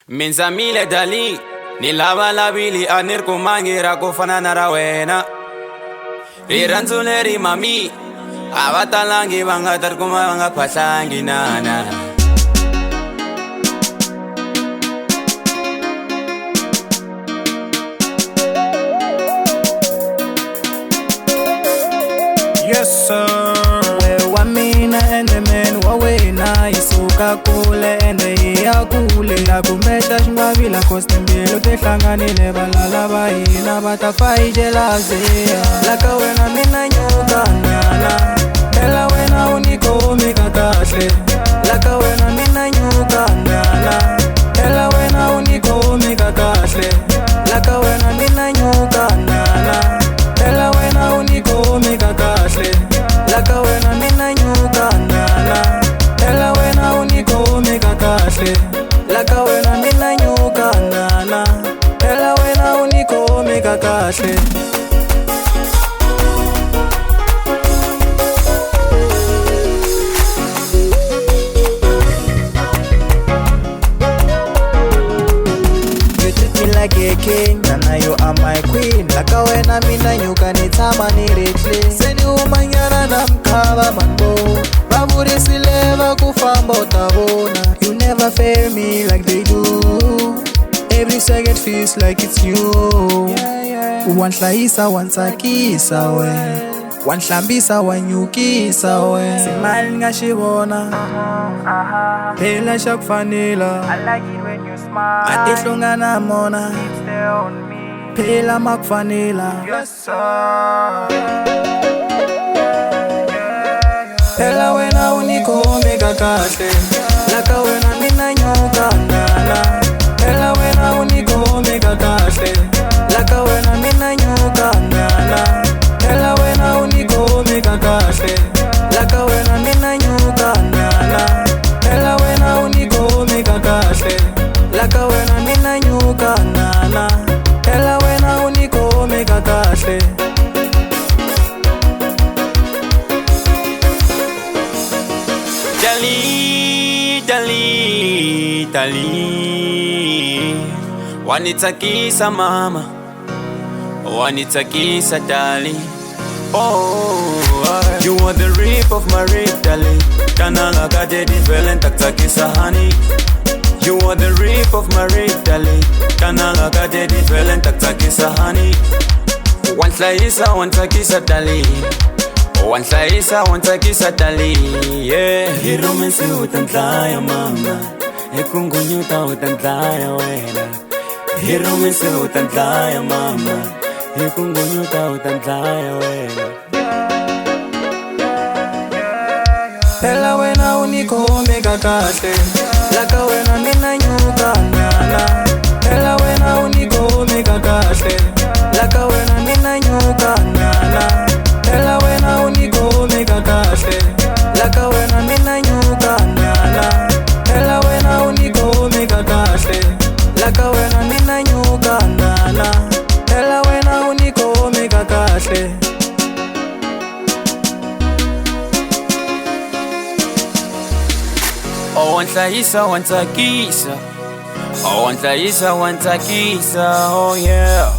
Minzamile dali ni lava lavili anir kumangira kufana ra wena Riranzuleri mami avatalangi vanga tarkuma vanga phahlangi nana Yes sir. Wewa mina and the man wawena isuka kule ende iya kule Nakumeta shingavila koste mbilo tehlanganile balala bahina batafayijelazea Laka wena mina nyuka nyana Ela wena unikomi kakahle Laka wena mina nyuka nyana Ela wena unikomi kakahle Laka wena mina nyuka nyana Ela wena unikomi kakahle Laka wena mina nyuka nyana Ela wena unikomi kakahle Laka wena mina nyuka nyana Ela wena unikomi kakahle Like a king, Nana you are my queen. Laka wena mina nyuka nitama nirekle Seni umanyana na mkava manbo Baburi sileva kufamba utabona You never fail me like they do Every second feels like it's you Wanhlahisa wansakisa we Wanhlambisa wanyukisa we Simali ngashibona Phela shakufanela I like it when you smile. Atihlungana mona Stay on me. Phela makufanela Yes sir. Phela wena unikomi kakahle Laka wena mina nyuka nyana Phela wena unikomi kakahle Laka wena mina nyuka nyana Phela wena unikomi kakahle Laka wena mina nyuka nyana Phela wena unikomi kakahle Laka wena mina nyuka nyana Phela wena unikomi kakahle Dali, dali, dali Wanitakisa mama Wanitakisa dali Oh, you are the rip of my rip dali Kananga kade different taktakisa honey You are the rip of my rip dali Kananga kade different taktakisa honey Wanhlahisa wantakisa dali Wanhlahisa wantakisa dali yeah Hiromensi utandlaya mama Ekungunyuta utandlaya wena Hiromensi utandlaya mama Ekungunyuta utandlaya wena Phela wena unikomi kakahle Laka wena mina nyuka nyana Phela wena unikomi kakahle Laka wena mina nyuka nyana Phela wena unikomi kakahle Laka wena mina nyuka nyana Phela wena unikomi kakahle Laka wena mina nyuka nyana Phela wena unikomi kakahle Oh, wanhlahisa wantakisa Oh, wanhlahisa wantakisa Oh yeah